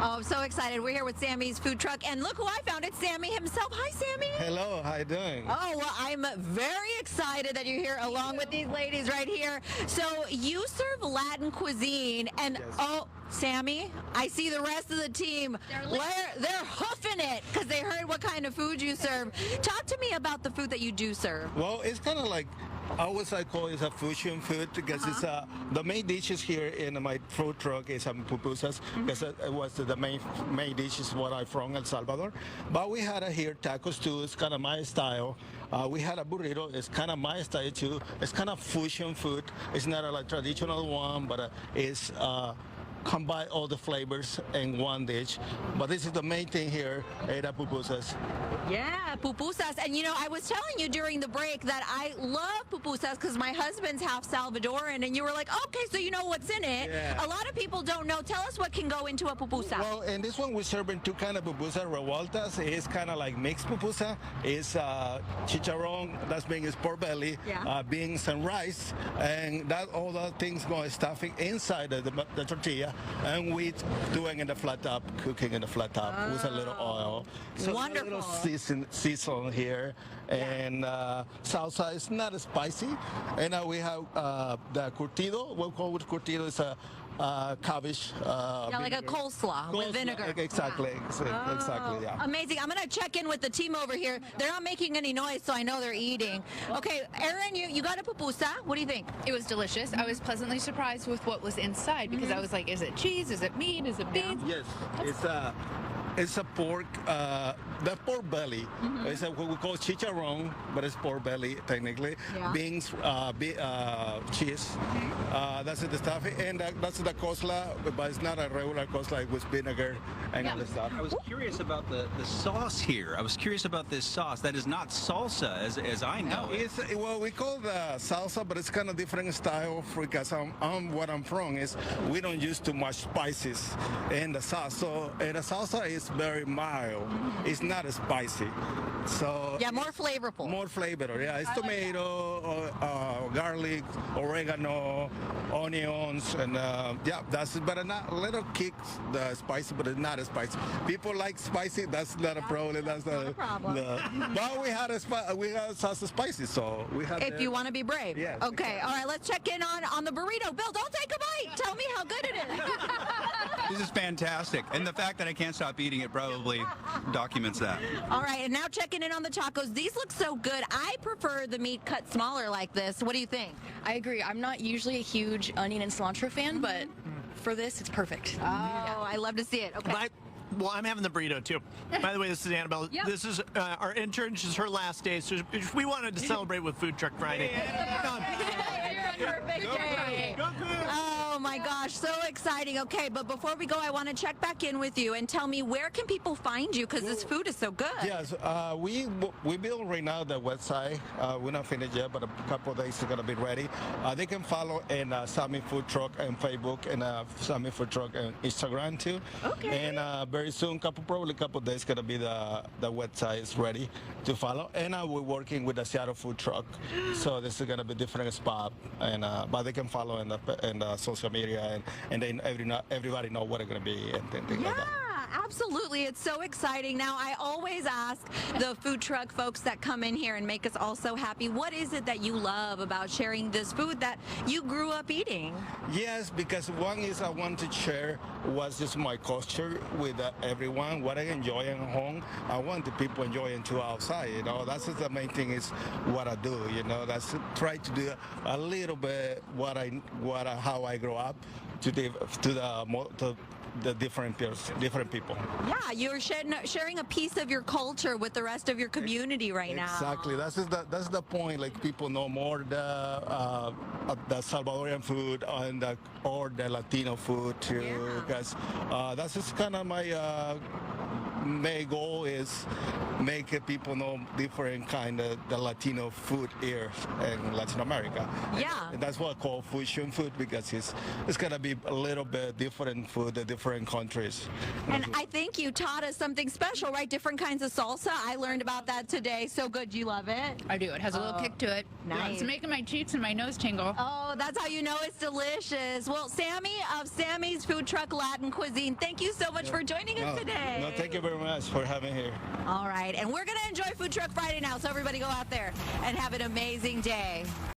Oh, I'm so excited. We're here with Sammy's food truck, and look who I found. It's Sammy himself. Hi, Sammy. Hello, how you doing? Oh, well, I'm very excited that you're here along with these ladies right here. So you serve Latin cuisine, and Yes. oh, Sammy, I see the rest of the team. They're hoofing it because they heard what kind of food you serve. Talk to me about the food that you do serve. Well, it's kind of like, I call it a fusion food because it's the main dishes here in my food truck is pupusas because it was the main dishes what I'm from El Salvador. But we had here tacos too. It's kind of my style. We had a burrito. It's kind of my style too. It's kind of fusion food. It's not a like, traditional one, but it's combine all the flavors in one dish. But this is the main thing here, the pupusas. Yeah, pupusas. And you know, I was telling you during the break that I love pupusas because my husband's half Salvadoran, and you were like, okay, so you know what's in it. Yeah. A lot of people don't know. Tell us what can go into a pupusa. Well, in this one we're serving two kind of pupusa. Revueltas is kind of like mixed pupusa. It's chicharron, that's being is pork belly, Yeah. beans and rice, and that all the things go stuffing inside the tortilla, and we doing in the flat top, cooking in the flat top with a little oil. So Wonderful. a little season here, and salsa is not spicy, and we have the curtido. We'll call it curtido. It's a cabbage. Yeah, like a coleslaw with vinegar. Exactly, Yeah. exactly, yeah. Amazing. I'm going to check in with the team over here. They're not making any noise, so I know they're eating. Okay, Erin, you got a pupusa. What do you think? It was delicious. I was pleasantly surprised with what was inside because I was like, is it cheese? Is it meat? Is it beans? Yes, it's a pork, the pork belly. It's what we call chicharron, but it's pork belly technically. Yeah. Beans, cheese. That's the stuff, and that's the coleslaw, but it's not a regular coleslaw with vinegar and other stuff. I was curious about the sauce here. I was curious about this sauce. That is not salsa as I know it. It's, well, we call the salsa, but it's kind of different style because what I'm from is we don't use too much spices in the sauce. So and the salsa is very mild. It's not spicy. So Yeah, more flavorful. more flavor. Yeah, it's tomato, garlic, oregano, onions, and yeah, that's it. But not a little kicks the spicy, but it's not spicy. People like spicy. That's not a problem. That's not a problem. But we had salsa spicy, so we had. If you want to be brave. Yes, Okay, all right, let's check in on the burrito. Bill, don't take a bite. Tell me how good it is. This is fantastic. And the fact that I can't stop eating it probably documents that. All right, and now checking in on the tacos. These look so good. I prefer the meat cut smaller like this. What do you think? I agree. I'm not usually a huge onion and cilantro fan, but for this, it's perfect. Oh, I love to see it. Okay. Well, I'm having the burrito too. By the way, this is Annabelle. Yep. This is our intern. This is her last day, so we wanted to celebrate with Food Truck Friday. Perfect day. Oh my gosh, so exciting. Okay, but before we go, I want to check back in with you and tell me where can people find you because this food is so good. Yes, we build right now the website. We're not finished yet, but a couple of days it's gonna be ready. They can follow in Sammy Food Truck and Facebook and Sammy Food Truck and Instagram too. Okay. And very soon, probably a couple of days, gonna be the website is ready to follow. And we're working with the Seattle Food Truck, so this is gonna be different spot. And but they can follow in the social media, and then everybody know what it's gonna be and things like that. Yeah, absolutely. It's so exciting. Now, I always ask the food truck folks that come in here and make us all so happy, what is it that you love about sharing this food that you grew up eating? Yes, because one is I want to share what's just my culture with everyone, what I enjoy at home. I want the people enjoying too outside. You know, that's the main thing is what I do. You know, that's try to do a little bit how I grow up to the different people. Yeah, you're sharing a piece of your culture with the rest of your community right now. Exactly. That's the point. Like people know more the Salvadorian food or the Latino food too. Yeah. Because that's just kind of main goal is make people know different kind of the Latino food here in Latin America. Yeah. And that's what I call fusion food, because it's gonna be a little bit different food in different countries. And I think you taught us something special, right? Different kinds of salsa. I learned about that today. So good. You love it? I do. It has a little kick to it. Nice. It's making my cheeks and my nose tingle. Oh, that's how you know it's delicious. Well, Sammy of Sammy's Food Truck Latin Cuisine, thank you so much for joining us today. No, thank you very much for having here. All right. And we're going to enjoy Food Truck Friday now. So everybody go out there and have an amazing day.